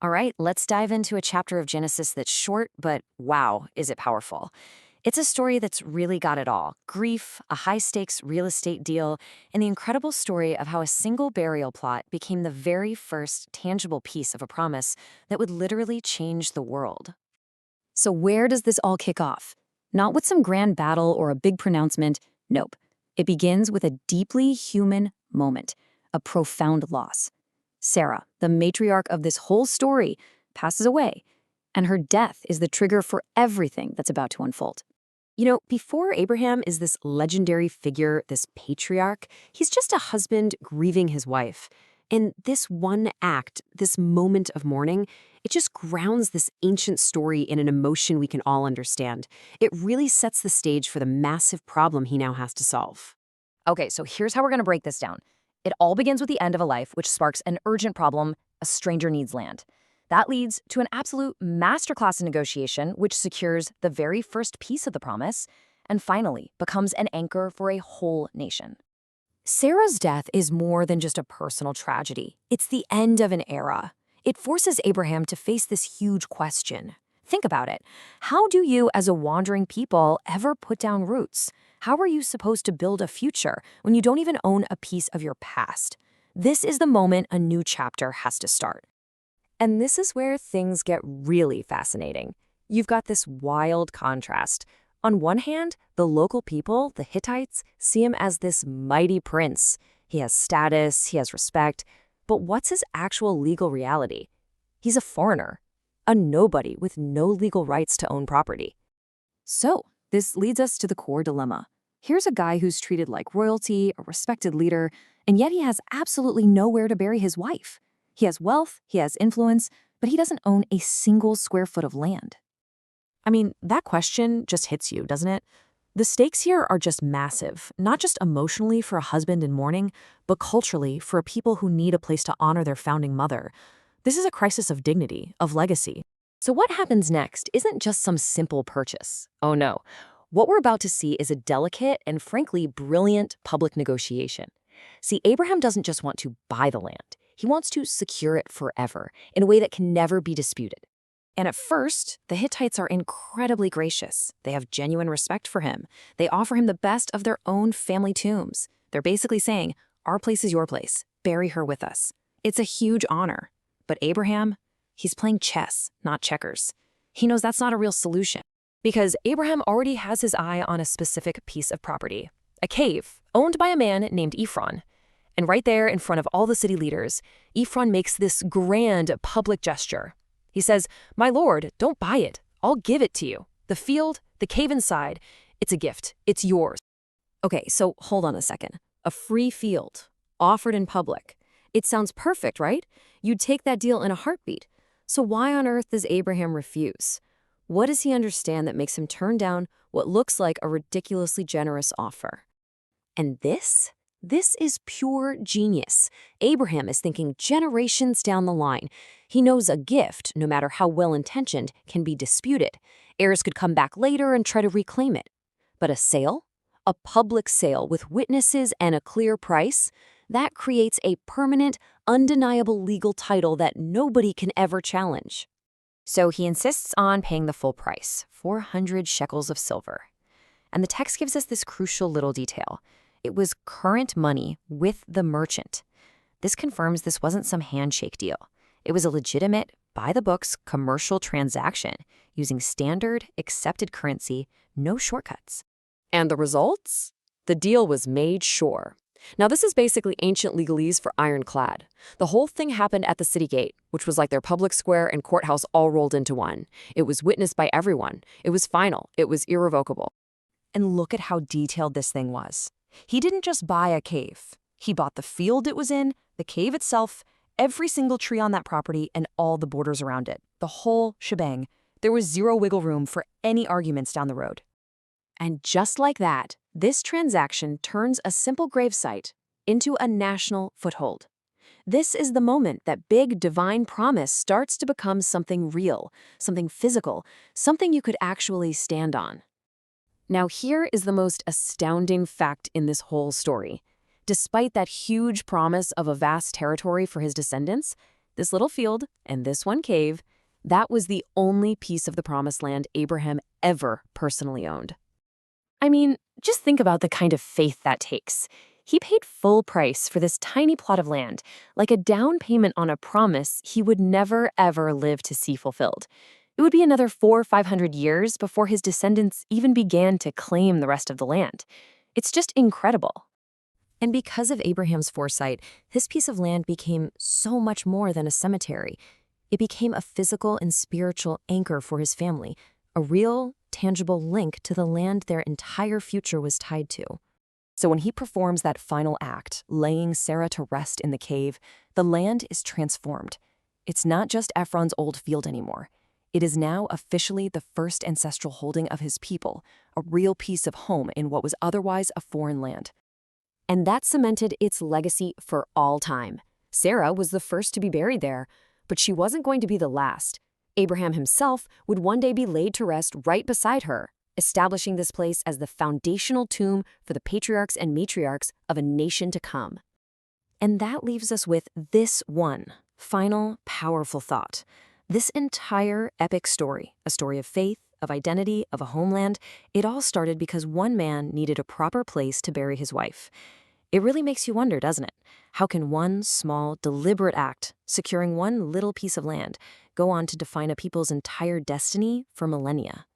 All right, let's dive into a chapter of Genesis that's short, but wow, is it powerful. It's a story that's really got it all: grief, a high stakes real estate deal, and the incredible story of how a single burial plot became the very first tangible piece of a promise that would literally change the world. So, where does this all kick off? Not with some grand battle or a big pronouncement. Nope. It begins with a deeply human moment, a profound loss. Sarah, the matriarch of this whole story, passes away, and her death is the trigger for everything that's about to unfold. Before Abraham is this legendary figure, this patriarch, he's just a husband grieving his wife. And this one act, this moment of mourning, it just grounds this ancient story in an emotion we can all understand. It really sets the stage for the massive problem he now has to solve. Okay, so here's how we're going to break this down. It all begins with the end of a life, which sparks an urgent problem: a stranger needs land. That leads to an absolute masterclass in negotiation, which secures the very first piece of the promise, and finally becomes an anchor for a whole nation. Sarah's death is more than just a personal tragedy. It's the end of an era. It forces Abraham to face this huge question. Think about it. How do you, as a wandering people, ever put down roots? How are you supposed to build a future when you don't even own a piece of your past? This is the moment a new chapter has to start. And this is where things get really fascinating. You've got this wild contrast. On one hand, the local people, the Hittites, see him as this mighty prince. He has status, he has respect, but what's his actual legal reality? He's a foreigner, a nobody with no legal rights to own property. So, this leads us to the core dilemma. Here's a guy who's treated like royalty, a respected leader, and yet he has absolutely nowhere to bury his wife. He has wealth, he has influence, but he doesn't own a single square foot of land. I mean, that question just hits you, doesn't it? The stakes here are just massive, not just emotionally for a husband in mourning, but culturally for a people who need a place to honor their founding mother. This is a crisis of dignity, of legacy. So what happens next isn't just some simple purchase. Oh no. What we're about to see is a delicate and frankly brilliant public negotiation. See, Abraham doesn't just want to buy the land. He wants to secure it forever in a way that can never be disputed. And at first, the Hittites are incredibly gracious. They have genuine respect for him. They offer him the best of their own family tombs. They're basically saying, our place is your place. Bury her with us. It's a huge honor. But Abraham, he's playing chess, not checkers. He knows that's not a real solution, because Abraham already has his eye on a specific piece of property, a cave owned by a man named Ephron. And right there in front of all the city leaders, Ephron makes this grand public gesture. He says, "My lord, don't buy it. I'll give it to you. The field, the cave inside, it's a gift. It's yours." Okay, so hold on a second. A free field, offered in public. It sounds perfect, right? You'd take that deal in a heartbeat. So why on earth does Abraham refuse? What does he understand that makes him turn down what looks like a ridiculously generous offer? And this is pure genius. Abraham is thinking generations down the line. He knows a gift, no matter how well-intentioned, can be disputed. Heirs could come back later and try to reclaim it. But a sale? A public sale with witnesses and a clear price? That creates a permanent, undeniable legal title that nobody can ever challenge. So he insists on paying the full price, 400 shekels of silver. And the text gives us this crucial little detail. It was current money with the merchant. This confirms this wasn't some handshake deal. It was a legitimate, by-the-books commercial transaction using standard, accepted currency, no shortcuts. And the results? The deal was made sure. Now, this is basically ancient legalese for ironclad. The whole thing happened at the city gate, which was like their public square and courthouse all rolled into one. It was witnessed by everyone. It was final. It was irrevocable. And look at how detailed this thing was. He didn't just buy a cave. He bought the field it was in, the cave itself, every single tree on that property, and all the borders around it. The whole shebang. There was zero wiggle room for any arguments down the road. And just like that, this transaction turns a simple gravesite into a national foothold. This is the moment that big divine promise starts to become something real, something physical, something you could actually stand on. Now, here is the most astounding fact in this whole story. Despite that huge promise of a vast territory for his descendants, this little field and this one cave, that was the only piece of the Promised Land Abraham ever personally owned. I mean, just think about the kind of faith that takes. He paid full price for this tiny plot of land, like a down payment on a promise he would never, ever live to see fulfilled. It would be another 400 or 500 years before his descendants even began to claim the rest of the land. It's just incredible. And because of Abraham's foresight, this piece of land became so much more than a cemetery. It became a physical and spiritual anchor for his family, a real, tangible link to the land their entire future was tied to. So when he performs that final act, laying Sarah to rest in the cave, the land is transformed. It's not just Ephron's old field anymore. It is now officially the first ancestral holding of his people, a real piece of home in what was otherwise a foreign land. And that cemented its legacy for all time. Sarah was the first to be buried there, but she wasn't going to be the last. Abraham himself would one day be laid to rest right beside her, establishing this place as the foundational tomb for the patriarchs and matriarchs of a nation to come. And that leaves us with this one final, powerful thought. This entire epic story, a story of faith, of identity, of a homeland, it all started because one man needed a proper place to bury his wife. It really makes you wonder, doesn't it? How can one small, deliberate act, securing one little piece of land, go on to define a people's entire destiny for millennia?